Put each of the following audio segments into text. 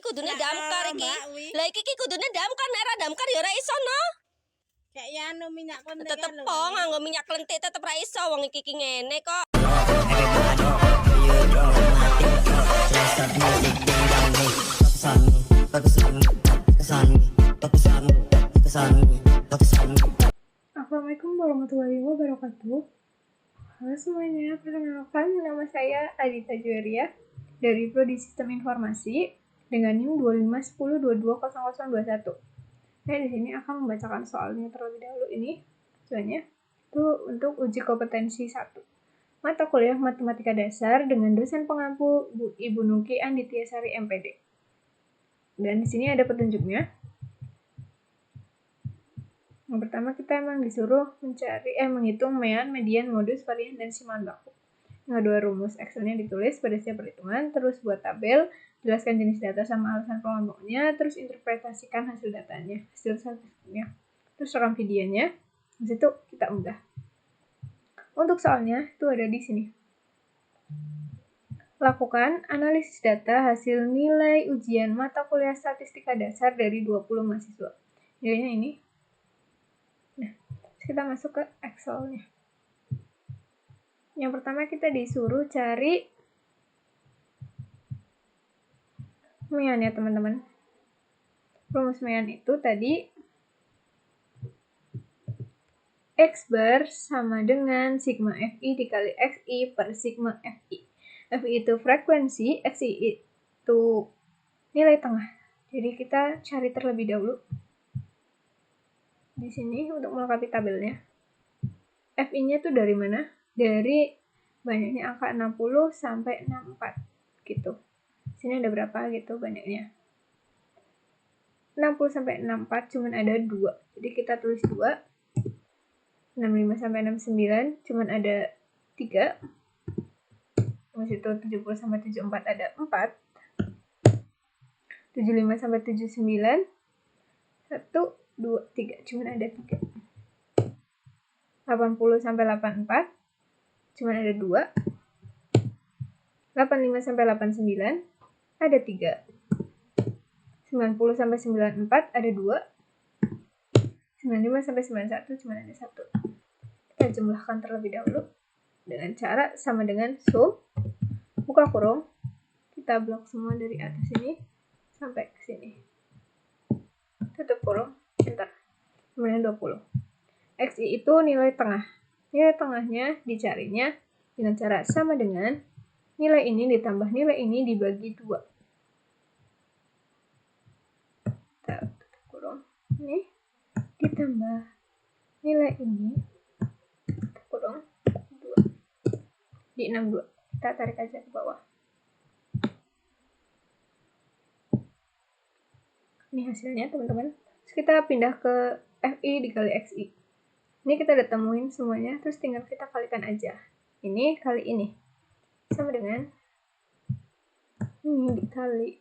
kudune damkar iki. Mbak wi. Lah iki kudune damkar, nek ora damkar ya ora iso no. Kayak ya anu minyak konde Tetep po nganggo minyak lentik tetep ra iso wong iki ngene kok. Assalamualaikum warahmatullahi wabarakatuh. Halo semuanya, perkenalkan nama saya Adita Jueria dari Prodi Sistem Informasi dengan NIM 2510220021. Saya di sini akan membacakan soalnya terlebih dahulu ini. Tujuannya itu untuk uji kompetensi 1. Mata kuliah Matematika Dasar dengan dosen pengampu Ibu Nuki Anditiasari MPD. Dan di sini ada petunjuknya. Yang pertama kita emang disuruh menghitung mean, median, modus, varian, dan simaan baku. Yang kedua rumus Excelnya ditulis pada setiap perhitungan, terus buat tabel, jelaskan jenis data sama alasan pengelompoknya, terus interpretasikan hasil datanya, hasil statistiknya, terus rekam videonya, di situ kita unggah. Untuk soalnya itu ada di sini. Lakukan analisis data hasil nilai ujian mata kuliah statistika dasar dari 20 mahasiswa. Nilainya ini. Nah, kita masuk ke Excel-nya. Yang pertama kita disuruh cari mean ya teman-teman. Rumus mean itu tadi X bar sama dengan sigma FI dikali XI per sigma FI. FI itu frekuensi, XI itu nilai tengah. Jadi kita cari terlebih dahulu. Di sini untuk melengkapi tabelnya. FI-nya tuh dari mana? Dari banyaknya angka 60 sampai 64 gitu. Sini ada berapa gitu banyaknya. 60 sampai 64 cuman ada 2. Jadi kita tulis 2. 65 sampai 69 cuman ada 3. Terus itu 70 sampai 74 ada 4. 75 sampai 79 1 2 3 cuman ada 3. 80 sampai 84 cuman ada 2. 85 sampai 89 ada 3. 90 sampai 94 ada 2. 95 sampai 91 cuman ada 1. Kita jumlahkan terlebih dahulu dengan cara sama dengan sum, buka kurung, kita blok semua dari atas ini sampai ke sini. Tutup kurung, enter. Kemudian 20. XI itu nilai tengah. Nilai tengahnya dicarinya dengan cara sama dengan nilai ini ditambah nilai ini dibagi 2. Kita tutup kurung. Ini ditambah nilai ini tutup kurung 2. Di 62. Kita tarik aja ke bawah. Ini hasilnya teman-teman. Terus kita pindah ke FI dikali XI. Ini kita udah temuin semuanya, terus tinggal kita kalikan aja. Ini kali ini. Sama dengan ini dikali.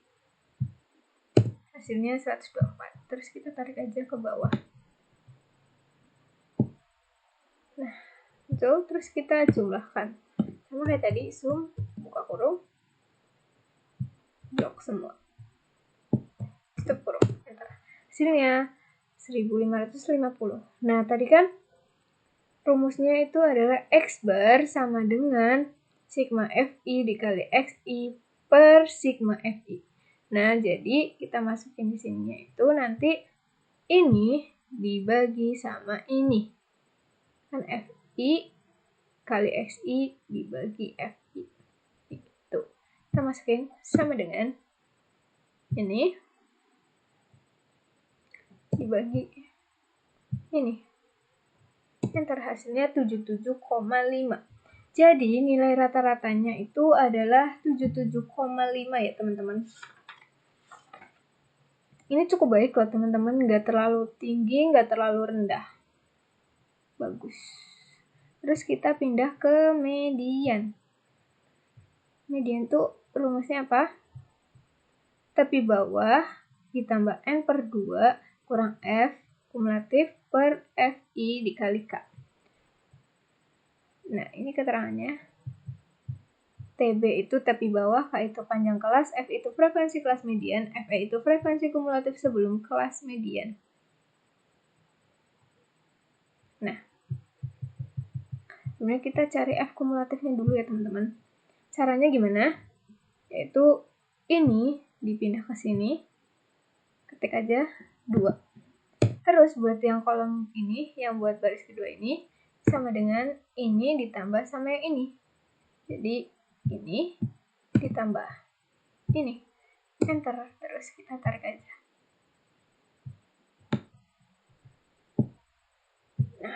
Hasilnya 124. Terus kita tarik aja ke bawah. Nah, itu terus kita jumlahkan. Sama kayak tadi, sum, buka kurung, blok semua. Tutup kurung, enter. Hasilnya 1550. Nah, tadi kan rumusnya itu adalah X bar sama dengan sigma FI dikali XI per sigma FI. Nah, jadi kita masukin di sininya itu nanti ini dibagi sama ini. Kan FI kali XI dibagi FI. Gitu. Kita masukin sama dengan ini dibagi ini. Enter, hasilnya 77,5. Jadi nilai rata-ratanya itu adalah 77,5 ya teman-teman. Ini cukup baik loh teman-teman, nggak terlalu tinggi, nggak terlalu rendah. Bagus. Terus kita pindah ke median. Median tuh rumusnya apa? Tepi bawah ditambah N per 2 kurang F kumulatif per FI dikali K. Nah, ini keterangannya. TB itu tepi bawah, K itu panjang kelas, F itu frekuensi kelas median, FE itu frekuensi kumulatif sebelum kelas median. Nah, sebenarnya kita cari F kumulatifnya dulu ya teman-teman. Caranya gimana? Yaitu ini dipindah ke sini, ketik aja 2. Terus buat yang kolom ini, yang buat baris kedua ini, sama dengan ini ditambah sama yang ini. Jadi ini ditambah ini. Enter. Terus kita tarik aja. Nah,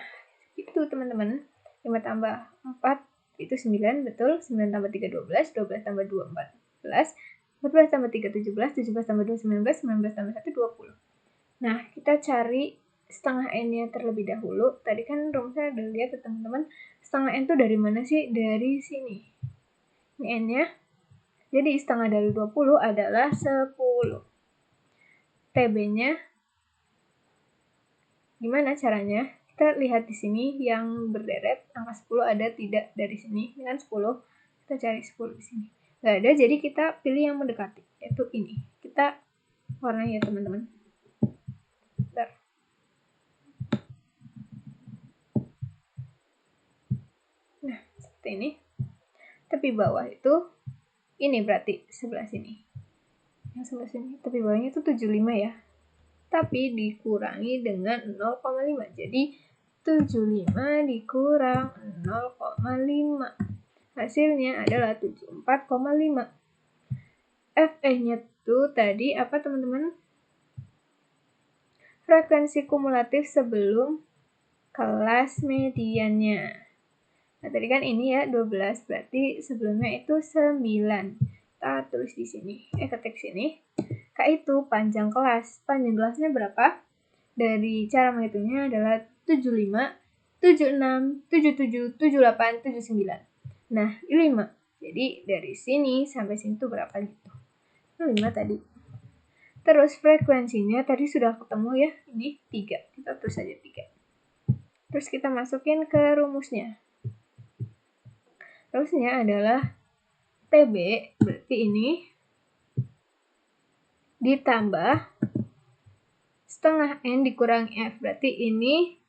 itu teman-teman. 5 tambah 4 itu 9, betul. 9 tambah 3, 12. 12 tambah 2, 14. 14 tambah 3, 17. 17 tambah 2, 19. 19 tambah 1, 20. Nah, kita cari setengah N-nya terlebih dahulu. Tadi kan rumusnya udah lihat ya teman-teman. Setengah N itu dari mana sih? Dari sini. Ini N-nya. Jadi setengah dari 20 adalah 10. TB-nya gimana caranya? Kita lihat di sini yang berderet, angka 10 ada tidak dari sini. Ini kan 10, kita cari 10 di sini. Nggak ada, jadi kita pilih yang mendekati, yaitu ini. Kita warnai ya teman-teman. Bentar. Nah, seperti ini. Tepi bawah itu, ini berarti sebelah sini. Yang sebelah sini, tepi bawahnya itu 75 ya. Tapi dikurangi dengan 0,5. Jadi 75 dikurang 0,5. Hasilnya adalah 74,5. FE-nya tuh tadi apa teman-teman? Frekuensi kumulatif sebelum kelas mediannya. Nah, tadi kan ini ya 12, berarti sebelumnya itu 9. Kita tulis di sini. Ketik sini. K itu panjang kelas. Panjang kelasnya berapa? Dari cara menghitungnya adalah 75, 76, 77, 78, 79. Nah, 5. Jadi dari sini sampai sini tuh berapa gitu? 5 tadi. Terus frekuensinya tadi sudah ketemu ya. Ini 3. Kita tulis aja 3. Terus kita masukin ke rumusnya. Rumusnya adalah TB, berarti ini ditambah setengah N dikurangi F, berarti ini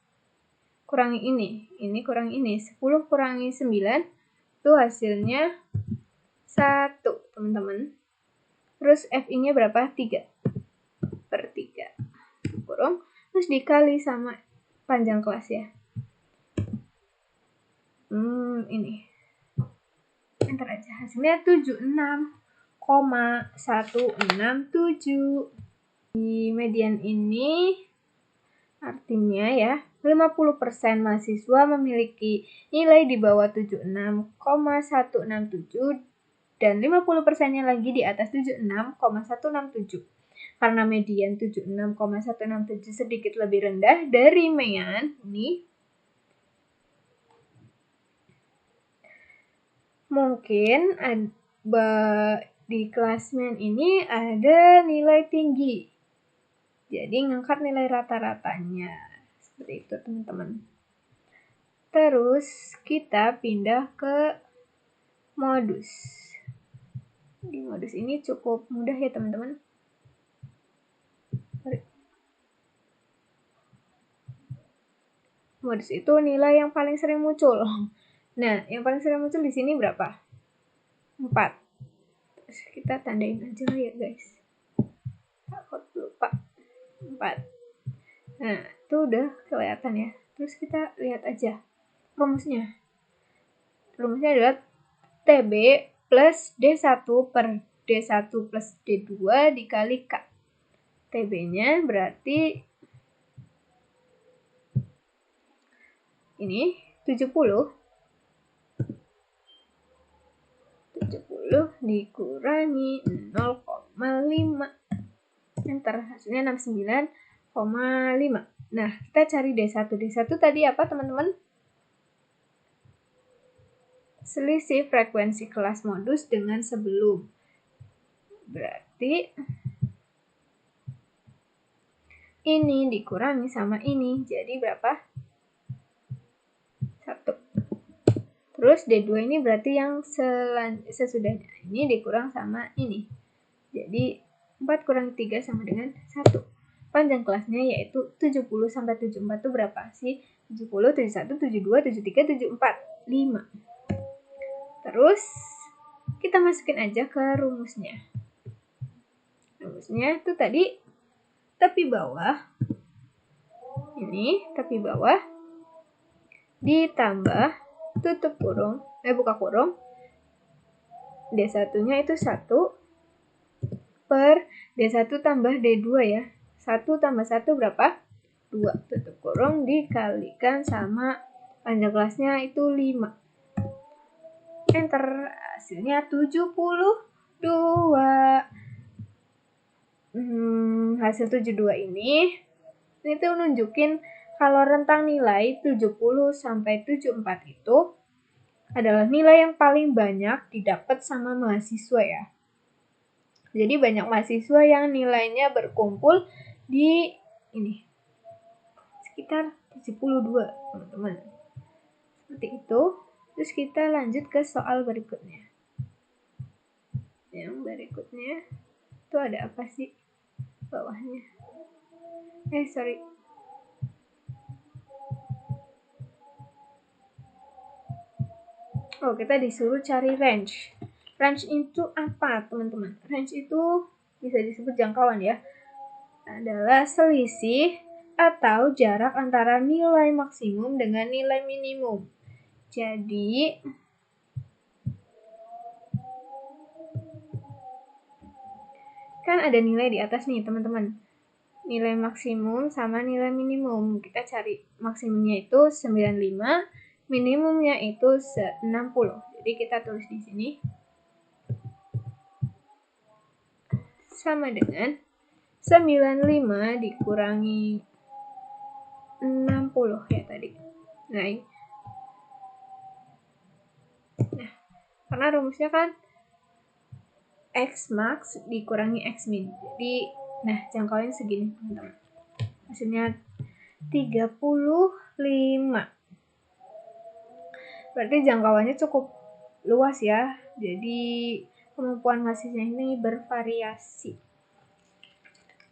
kurangi ini kurangi ini. 10 kurangi 9, itu hasilnya 1, teman-teman. Terus FI-nya berapa? 3 per 3. Kurung, terus dikali sama panjang kelas ya. Ini. Enter aja. Hasilnya 76,167. Di median ini artinya ya 50% mahasiswa memiliki nilai di bawah 76,167 dan 50%-nya lagi di atas 76,167. Karena median 76,167 sedikit lebih rendah dari mean, ini mungkin di kelas mean ini ada nilai tinggi. Jadi ngangkat nilai rata-ratanya. Seperti itu teman-teman. Terus kita pindah ke modus. Di modus ini cukup mudah ya teman-teman. Modus itu nilai yang paling sering muncul. Nah, yang paling sering muncul di sini berapa? 4. Terus kita tandain aja ya guys. Takut lupa. 4. Nah, itu udah kelihatan ya. Terus kita lihat aja rumusnya. Rumusnya adalah TB plus D1 per D1 plus D2 dikali K. TB-nya berarti ini 70. 70 dikurangi 0,5. Enter, hasilnya 69,5. Nah, kita cari D1. D1 tadi apa teman-teman? Selisih frekuensi kelas modus dengan sebelum. Berarti ini dikurangi sama ini. Jadi berapa? 1. Terus D2 ini berarti yang sesudahnya. Ini dikurang sama ini. Jadi 4 kurang 3 sama dengan 1. Panjang kelasnya yaitu 70 sampai 74 itu berapa sih? 70, 71, 72, 73, 74, 5. Terus kita masukin aja ke rumusnya. Rumusnya itu tadi tepi bawah. Ini tepi bawah ditambah tutup kurung, buka kurung. D1-nya itu 1 per D1 tambah D2 ya. 1 tambah 1 berapa? 2. Tutup kurung dikalikan sama panjang kelasnya itu 5. Enter. Hasilnya 72. Hasil 72 ini tuh nunjukin kalau rentang nilai 70 sampai 74 itu adalah nilai yang paling banyak didapat sama mahasiswa ya. Jadi banyak mahasiswa yang nilainya berkumpul di ini sekitar 72, teman-teman. Seperti itu. Terus kita lanjut ke soal berikutnya. Yang berikutnya itu ada apa sih bawahnya? Sorry. Kita disuruh cari range. Range itu apa, teman-teman? Range itu bisa disebut jangkauan ya. Adalah selisih atau jarak antara nilai maksimum dengan nilai minimum. Jadi, kan ada nilai di atas nih, teman-teman. Nilai maksimum sama nilai minimum. Kita cari maksimumnya itu 95, minimumnya itu 60. Jadi kita tulis di sini sama dengan 95 dikurangi 60 ya tadi. Nah, karena rumusnya kan X max dikurangi X min. Jadi, jangkauannya segini, teman-teman. Hasilnya 35. Berarti jangkauannya cukup luas ya. Jadi, kemampuan mahasiswa ini bervariasi.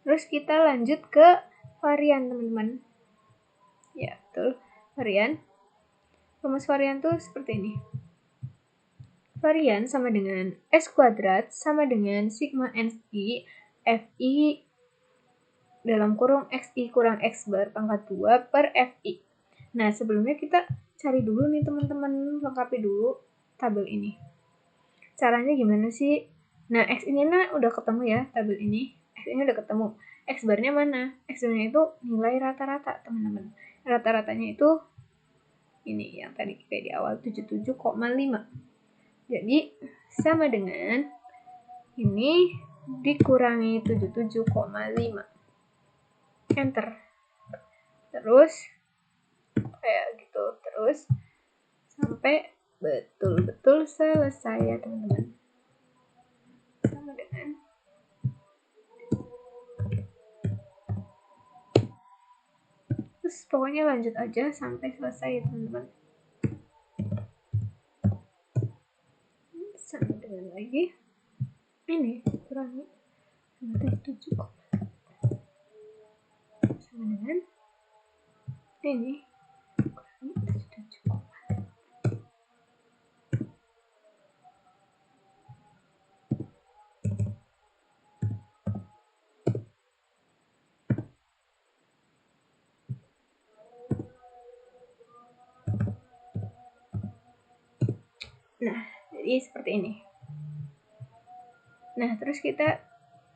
Terus kita lanjut ke varian, teman-teman. Ya, betul. Varian. Rumus varian tuh seperti ini. Varian sama dengan S kuadrat sama dengan sigma NI FI dalam kurung XI kurang X bar pangkat 2 per FI. Nah, sebelumnya kita cari dulu nih teman-teman, lengkapi dulu tabel ini. Caranya gimana sih? Nah, X ini udah ketemu ya, tabel ini. X ini udah ketemu. X barnya mana? X barnya itu nilai rata-rata, teman-teman. Rata-ratanya itu ini yang tadi kayak di awal 77,5. Jadi sama dengan ini dikurangi 77,5. Enter. Terus kayak gitu terus sampai betul-betul selesai ya teman-teman. Sama dengan terus pokoknya lanjut aja sampai selesai ya teman-teman. Sama dengan lagi ini kurangi 77 sama dengan ini kurangi 77. Nah, jadi seperti ini. Nah, terus kita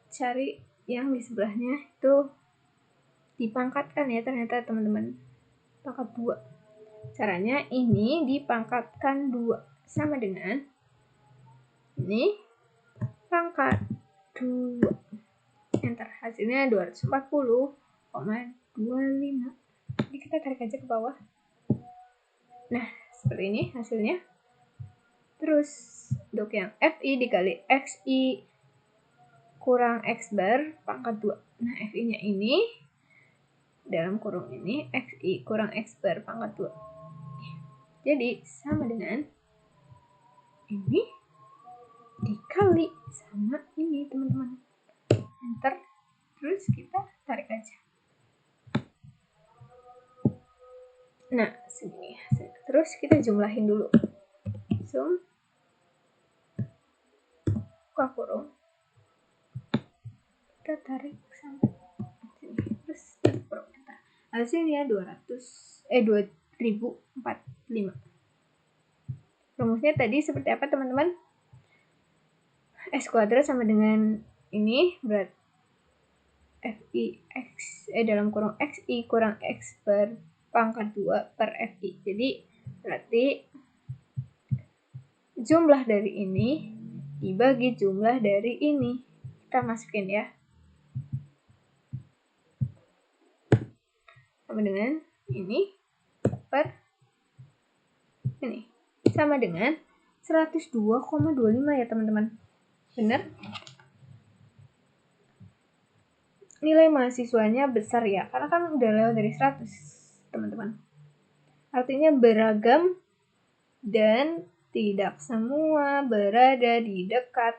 cari yang di sebelahnya itu dipangkatkan ya ternyata teman-teman. Pangkat 2. Caranya ini dipangkatkan 2 sama dengan ini pangkat 2. Enter. Hasilnya 240,25. Jadi kita tarik aja ke bawah. Nah, seperti ini hasilnya. Terus untuk yang FI dikali XI kurang X bar pangkat 2. Nah, FI-nya ini dalam kurung ini XI kurang X bar pangkat 2. Jadi sama dengan ini dikali sama ini, teman-teman. Enter. Terus kita tarik aja. Nah, segini. Terus kita jumlahin dulu. Zoom. Buka kurung. Kita tarik sampai sini. Terus tutup kurung. Hasilnya 2045. Rumusnya tadi seperti apa, teman-teman? X kuadrat sama dengan ini berarti FI X dalam kurung XI kurang X per pangkat 2 per FI. Jadi berarti jumlah dari ini dibagi jumlah dari ini. Kita masukin ya. Sama dengan ini per ini. Sama dengan 102,25 ya, teman-teman. Benar? Nilai mahasiswanya besar ya, karena kan udah lewat dari 100, teman-teman. Artinya beragam dan tidak semua berada di dekat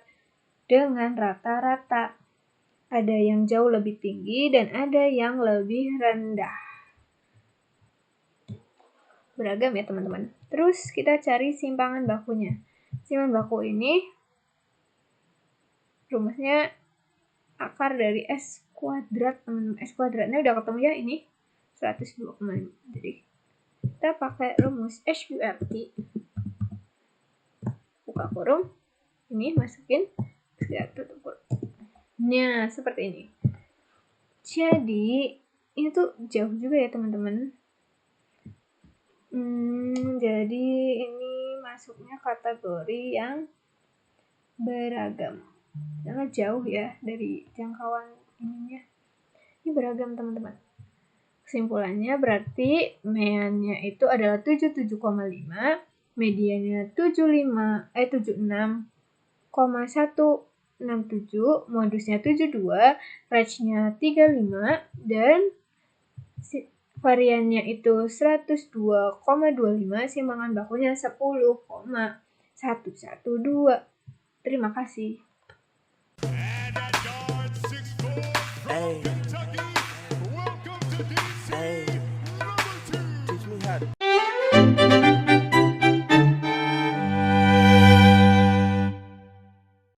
dengan rata-rata. Ada yang jauh lebih tinggi dan ada yang lebih rendah. Beragam ya, teman-teman. Terus kita cari simpangan bakunya. Simpangan baku ini rumusnya akar dari S kuadrat, teman-teman. S kuadratnya udah ketemu ya, ini 102,5. Jadi kita pakai rumus SQRT. Buka kurung, ini masukin, kita tutup kurung. Nah, seperti ini. Jadi ini tuh jauh juga ya, teman-teman. Jadi ini masuknya kategori yang beragam. Karena jauh ya dari jangkauan ininya. Ini beragam, teman-teman. Kesimpulannya berarti meannya itu adalah 77,5, mediannya 76,167, modusnya 72, range-nya 35, dan variannya itu 102,25, simpangan bakunya 10,112. Terima kasih.